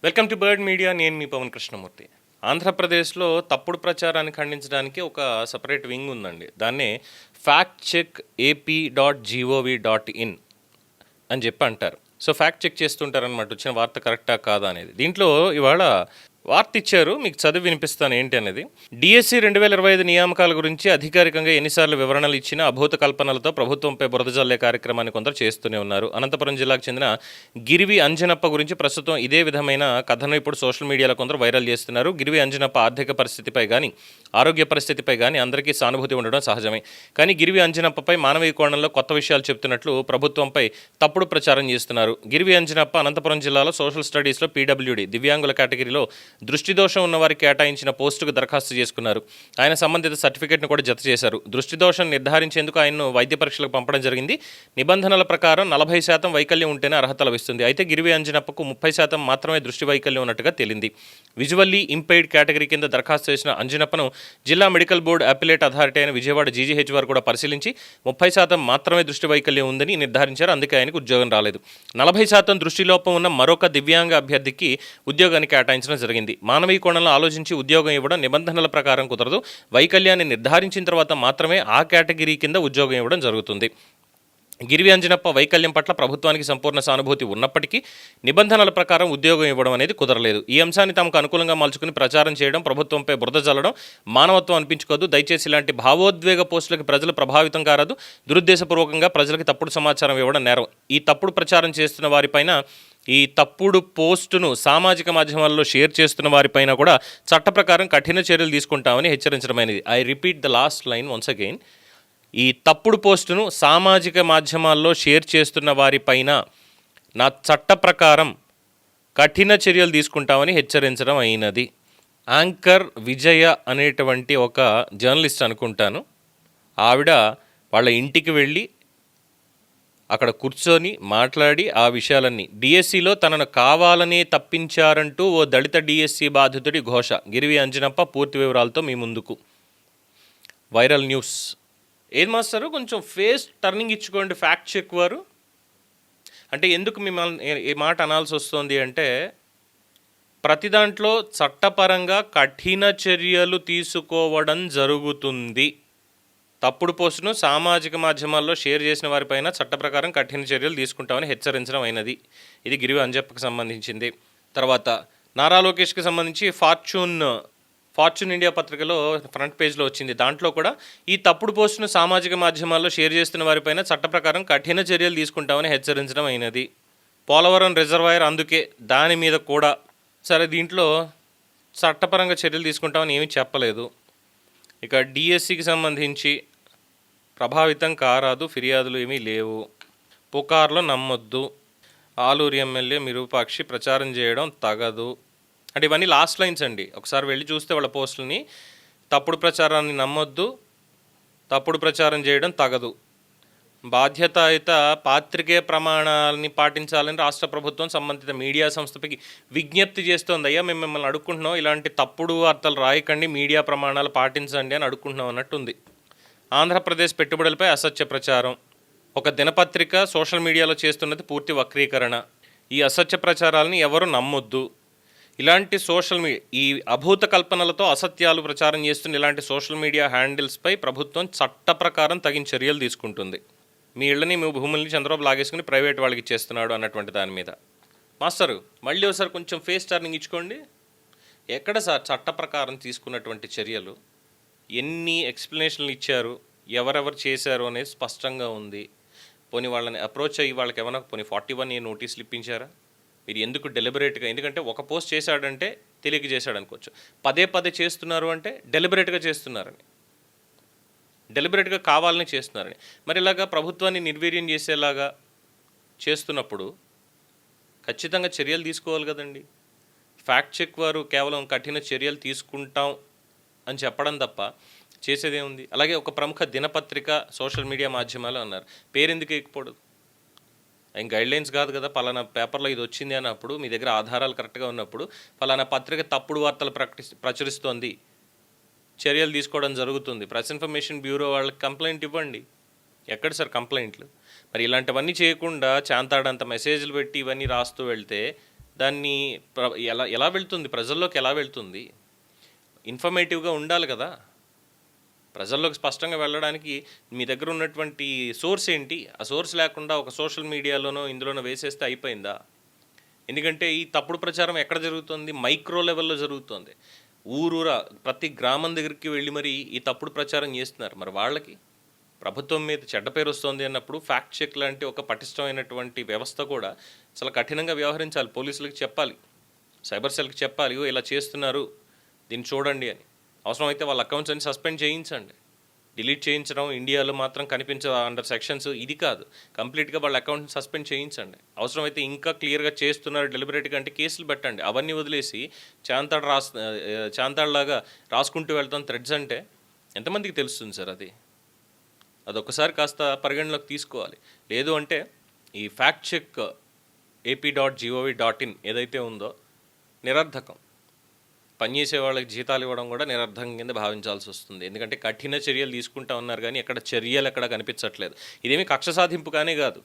Welcome to bird media. నేను మీ పవన్ కృష్ణమూర్తి. ఆంధ్రప్రదేశ్లో తప్పుడు ప్రచారాన్ని ఖండించడానికి ఒక సపరేట్ వింగ్ ఉందండి. దాన్నే ఫ్యాక్ట్ చెక్ AP.gov.in అని చెప్పి అంటారు. సో ఫ్యాక్ట్ చెక్ చేస్తుంటారనమాట, వచ్చిన వార్త కరెక్టా కాదా అనేది. దీంట్లో ఇవాళ వార్త ఇచ్చారు, మీకు చదివి వినిపిస్తాను ఏంటి అనేది. డిఎస్సి 2025 నియామకాల గురించి అధికారికంగా ఎన్నిసార్లు వివరణలు ఇచ్చినా అభూత కల్పనలతో ప్రభుత్వంపై బురద జల్లే కార్యక్రమాన్ని కొందరు చేస్తూనే ఉన్నారు. అనంతపురం జిల్లాకు చెందిన గిరివి అంజనప్ప గురించి ప్రస్తుతం ఇదే విధమైన కథను ఇప్పుడు సోషల్ మీడియాలో కొందరు వైరల్ చేస్తున్నారు. గిరివి అంజనప్ప ఆర్థిక పరిస్థితిపై కానీ ఆరోగ్య పరిస్థితిపై కానీ అందరికీ సానుభూతి ఉండడం సహజమే. కానీ గిరివి అంజనప్పపై మానవీయ కోణంలో కొత్త విషయాలు చెప్తున్నట్లు ప్రభుత్వంపై తప్పుడు ప్రచారం చేస్తున్నారు. గిరివి అంజనప్ప అనంతపురం జిల్లాలో సోషల్ స్టడీస్లో PWD దివ్యాంగుల కేటగిరీలో దృష్టి దోషం ఉన్నవారికి కేటాయించిన పోస్టుకు దరఖాస్తు చేసుకున్నారు. ఆయన సంబంధిత సర్టిఫికేట్ను కూడా జత చేశారు. దృష్టి దోషం నిర్ధారించేందుకు ఆయన్ను వైద్య పరీక్షలకు పంపడం జరిగింది. నిబంధనల ప్రకారం 40% వైకల్యం ఉంటేనే అర్హత లభిస్తుంది. అయితే గిరివి అంజనప్పకు 30% మాత్రమే దృష్టి వైకల్యం ఉన్నట్టుగా తేలింది. విజువల్లీ ఇంపైర్డ్ కేటగిరీ కింద దరఖాస్తు చేసిన అంజనప్పను జిల్లా మెడికల్ బోర్డు అపిలేట్ అథారిటీ అయిన విజయవాడ GGH వారు కూడా పరిశీలించి 30% మాత్రమే దృష్టి వైకల్యం ఉందని నిర్ధారించారు. అందుకే ఆయనకు ఉద్యోగం రాలేదు. 40% దృష్టిలోపం ఉన్న మరొక దివ్యాంగ అభ్యర్థికి ఉద్యోగాన్ని కేటాయించడం జరిగింది. మానవీయ కోణంలో ఆలోచించి ఉద్యోగం ఇవ్వడం నిబంధనల ప్రకారం కుదరదు. వైకల్యాన్ని నిర్ధారించిన తర్వాత మాత్రమే ఆ కేటగిరీ కింద ఉద్యోగం ఇవ్వడం జరుగుతుంది. గిరివి అంజనప్ప వైకల్యం పట్ల ప్రభుత్వానికి సంపూర్ణ సానుభూతి ఉన్నప్పటికీ నిబంధనల ప్రకారం ఉద్యోగం ఇవ్వడం అనేది కుదరలేదు. ఈ అంశాన్ని తమకు అనుకూలంగా మలుచుకుని ప్రచారం చేయడం, ప్రభుత్వంపై బురద జల్లడం మానవత్వం అనిపించుకోదు. దయచేసి ఇలాంటి భావోద్వేగ పోస్టులకు ప్రజలు ప్రభావితం కారాదు. దురుద్దేశపూర్వకంగా ప్రజలకు తప్పుడు సమాచారం ఇవ్వడం నేరం. ఈ తప్పుడు ప్రచారం చేస్తున్న వారిపైన, ఈ తప్పుడు పోస్టును సామాజిక మాధ్యమాల్లో షేర్ చేస్తున్న వారిపైన కూడా చట్ట ప్రకారం కఠిన చర్యలు తీసుకుంటామని హెచ్చరించడమైనది. I repeat the last line once again. ఈ తప్పుడు పోస్టును సామాజిక మాధ్యమాల్లో షేర్ చేస్తున్న వారిపైన నా చట్ట ప్రకారం కఠిన చర్యలు తీసుకుంటామని హెచ్చరించడం అయినది. యాంకర్ విజయ అనేటువంటి ఒక జర్నలిస్ట్ అనుకుంటాను, ఆవిడ వాళ్ళ ఇంటికి వెళ్ళి అక్కడ కూర్చొని మాట్లాడి ఆ విషయాలన్నీ, డిఎస్సిలో తనను కావాలనే తప్పించారంటూ ఓ దళిత డిఎస్సి బాధితుడి ఘోష. గిరివి అంజనప్ప పూర్తి వివరాలతో మీ ముందుకు. Viral news. ఏది మాస్టారు, కొంచెం ఫేస్ టర్నింగ్ ఇచ్చుకోండి ఫ్యాక్ట్ చెక్ వారు. అంటే ఎందుకు మిమ్మల్ని ఈ మాట అనాల్సి వస్తుంది అంటే, ప్రతి దాంట్లో చట్టపరంగా కఠిన చర్యలు తీసుకోవడం జరుగుతుంది. తప్పుడు పోస్టును సామాజిక మాధ్యమాల్లో షేర్ చేసిన వారిపైన చట్ట ప్రకారం కఠిన చర్యలు తీసుకుంటామని హెచ్చరించడం అయినది. ఇది గిరివి అంజప్పకి సంబంధించింది. తర్వాత నారా లోకేష్కి సంబంధించి ఫార్చ్యూన్ ఇండియా పత్రికలో ఫ్రంట్ పేజ్లో వచ్చింది. దాంట్లో కూడా ఈ తప్పుడు పోస్టును సామాజిక మాధ్యమాల్లో షేర్ చేస్తున్న వారిపైన చట్ట ప్రకారం కఠిన చర్యలు తీసుకుంటామని హెచ్చరించడం అయినది. పోలవరం రిజర్వాయర్ అందుకే దాని మీద కూడా సరే, దీంట్లో చట్టపరంగా చర్యలు తీసుకుంటామని ఏమీ చెప్పలేదు. ఇక డిఎస్సికి సంబంధించి ప్రభావితం కారాదు, ఫిర్యాదులు ఏమీ లేవు, పుకార్లు నమ్మొద్దు, ఆలూరు ఎమ్మెల్యే విరూపాక్షి ప్రచారం చేయడం తగదు. అంటే ఇవన్నీ లాస్ట్ లైన్స్ అండి. ఒకసారి వెళ్ళి చూస్తే వాళ్ళ పోస్టులని, తప్పుడు ప్రచారాన్ని నమ్మొద్దు, తప్పుడు ప్రచారం చేయడం తగదు, బాధ్యతాయుత పాత్రికేయ ప్రమాణాలని పాటించాలని రాష్ట్ర ప్రభుత్వం సంబంధిత మీడియా సంస్థకి విజ్ఞప్తి చేస్తోంది. అయ్యా మేము మిమ్మల్ని అడుక్కుంటున్నాం, ఇలాంటి తప్పుడు వార్తలు రాయకండి, మీడియా ప్రమాణాలు పాటించండి అని అడుక్కుంటున్నాం అన్నట్టుంది. ఆంధ్రప్రదేశ్ పెట్టుబడులపై అసత్య ప్రచారం. ఒక దినపత్రిక సోషల్ మీడియాలో చేస్తున్నది పూర్తి వక్రీకరణ. ఈ అసత్య ప్రచారాలని ఎవరు నమ్మొద్దు. ఇలాంటి ఈ అభూత కల్పనలతో అసత్యాలు ప్రచారం చేస్తున్న ఇలాంటి సోషల్ మీడియా హ్యాండిల్స్పై ప్రభుత్వం చట్ట ప్రకారం తగిన చర్యలు తీసుకుంటుంది. మీ ఇళ్ళని, మీ భూముల్ని చంద్రబాబు లాగేసుకుని ప్రైవేట్ వాళ్ళకి ఇచ్చేస్తున్నాడు అన్నటువంటి దాని మీద. మాస్టరు మళ్ళీ ఒకసారి కొంచెం ఫేస్ టర్నింగ్ ఇచ్చుకోండి. ఎక్కడ సార్ చట్ట ప్రకారం తీసుకున్నటువంటి చర్యలు, ఎన్ని ఎక్స్ప్లెనేషన్లు ఇచ్చారు, ఎవరెవరు చేశారు అనేది స్పష్టంగా ఉంది. పోనీ వాళ్ళని అప్రోచ్ అయ్యి వాళ్ళకి ఏమైనా 41A నోటీసులు ఇప్పించారా? మీరు ఎందుకు డెలిబరేట్గా, ఎందుకంటే ఒక పోస్ట్ చేశాడంటే తెలియక చేశాడు అనుకోవచ్చు, పదే చేస్తున్నారు అంటే డెలిబరేట్గా చేస్తున్నారని, డెలిబరేట్గా కావాలని చేస్తున్నారని. మరి ఇలాగా ప్రభుత్వాన్ని నిర్వీర్యం చేసేలాగా చేస్తున్నప్పుడు ఖచ్చితంగా చర్యలు తీసుకోవాలి కదండి. ఫ్యాక్ట్ చెక్ వారు కేవలం కఠిన చర్యలు తీసుకుంటాం అని చెప్పడం తప్ప చేసేదేముంది. అలాగే ఒక ప్రముఖ దినపత్రిక సోషల్ మీడియా మాధ్యమాలు అన్నారు, పేరెందుకు ఎక్కిపోవడం, ఏం గైడ్లైన్స్ కాదు కదా, పలానా పేపర్లో ఇది వచ్చింది అన్నప్పుడు, మీ దగ్గర ఆధారాలు కరెక్ట్గా ఉన్నప్పుడు పలానా పత్రిక తప్పుడు వార్తలు ప్రచురిస్తోంది, చర్యలు తీసుకోవడం జరుగుతుంది. ప్రెస్ ఇన్ఫర్మేషన్ బ్యూరో వాళ్ళకి కంప్లైంట్ ఇవ్వండి. ఎక్కడ సార్ కంప్లైంట్లు? మరి ఇలాంటివన్నీ చేయకుండా చాంతాడంత మెసేజ్లు పెట్టి ఇవన్నీ రాస్తూ వెళ్తే దాన్ని ఎలా వెళ్తుంది, ప్రజల్లోకి ఎలా వెళ్తుంది? ఇన్ఫర్మేటివ్గా ఉండాలి కదా. ప్రజల్లోకి స్పష్టంగా వెళ్ళడానికి మీ దగ్గర ఉన్నటువంటి సోర్స్ ఏంటి? ఆ సోర్స్ లేకుండా ఒక సోషల్ మీడియాలోనో ఇందులోనో వేసేస్తే అయిపోయిందా? ఎందుకంటే ఈ తప్పుడు ప్రచారం ఎక్కడ జరుగుతుంది? మైక్రో లెవెల్లో జరుగుతుంది. ఊరూరా ప్రతి గ్రామం దగ్గరికి వెళ్ళి మరి ఈ తప్పుడు ప్రచారం చేస్తున్నారు. మరి వాళ్ళకి ప్రభుత్వం మీద చెడ్డ పేరు వస్తుంది అన్నప్పుడు ఫ్యాక్ట్ చెక్ లాంటి ఒక పటిష్టమైనటువంటి వ్యవస్థ కూడా చాలా కఠినంగా వ్యవహరించాలి. పోలీసులకు చెప్పాలి, సైబర్ సెల్కి చెప్పాలి, ఇలా చేస్తున్నారు దీన్ని చూడండి అని. అవసరమైతే వాళ్ళ అకౌంట్స్ అన్ని సస్పెండ్ చేయించండి. డిలీట్ చేయించడం ఇండియాలో మాత్రం అండర్ సెక్షన్స్ ఇది కాదు. కంప్లీట్గా వాళ్ళ అకౌంట్ని సస్పెండ్ చేయించండి. అవసరమైతే ఇంకా క్లియర్గా చేస్తున్నారు డెలిబరేట్గా అంటే కేసులు పెట్టండి. అవన్నీ వదిలేసి చాంతాడులాగా రాసుకుంటూ వెళ్తాం థ్రెడ్స్ అంటే ఎంతమందికి తెలుస్తుంది సార్? అదొకసారి కాస్త పరిగణలోకి తీసుకోవాలి. లేదు అంటే ఈ ఫ్యాక్ట్ చెక్ AP.gov.in ఏదైతే ఉందో నిరర్ధకం. పనిచేసే వాళ్ళకి జీతాలు ఇవ్వడం కూడా నిరర్ధకం కింద భావించాల్సి వస్తుంది. ఎందుకంటే కఠిన చర్యలు తీసుకుంటా ఉన్నారు కానీ చర్యలు ఎక్కడ కనిపించట్లేదు. ఇదేమీ కక్ష సాధింపు కానీ కాదు.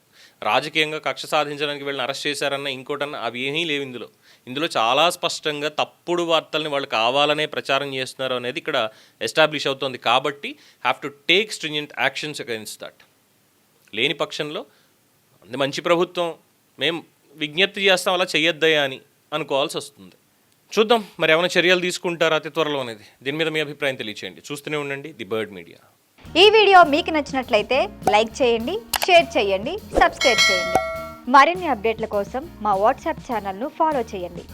రాజకీయంగా కక్ష సాధించడానికి వీళ్ళని అరెస్ట్ చేశారన్న ఇంకోటన్నా అవి ఏమీ లేవు. ఇందులో చాలా స్పష్టంగా తప్పుడు వార్తల్ని వాళ్ళు కావాలనే ప్రచారం చేస్తున్నారు అనేది ఇక్కడ ఎస్టాబ్లిష్ అవుతుంది. కాబట్టి have to take stringent actions against that. లేని పక్షంలో మంచి ప్రభుత్వం, మేము విజ్ఞప్తి చేస్తాం అలా చెయ్యొద్దయా అని అనుకోవాల్సి వస్తుంది. చూద్దాం మరి ఏమైనా చర్యలు తీసుకుంటారా అతి త్వరలో అనేది. దీని మీద మీ అభిప్రాయం తెలియచేయండి. చూస్తూనే ఉండండి ది బర్డ్ మీడియా. ఈ వీడియో మీకు నచ్చినట్లయితే లైక్ చేయండి, షేర్ చేయండి, సబ్స్క్రైబ్ చేయండి. మరిన్ని అప్డేట్ల కోసం మా వాట్సాప్ ఛానల్ను ఫాలో చేయండి.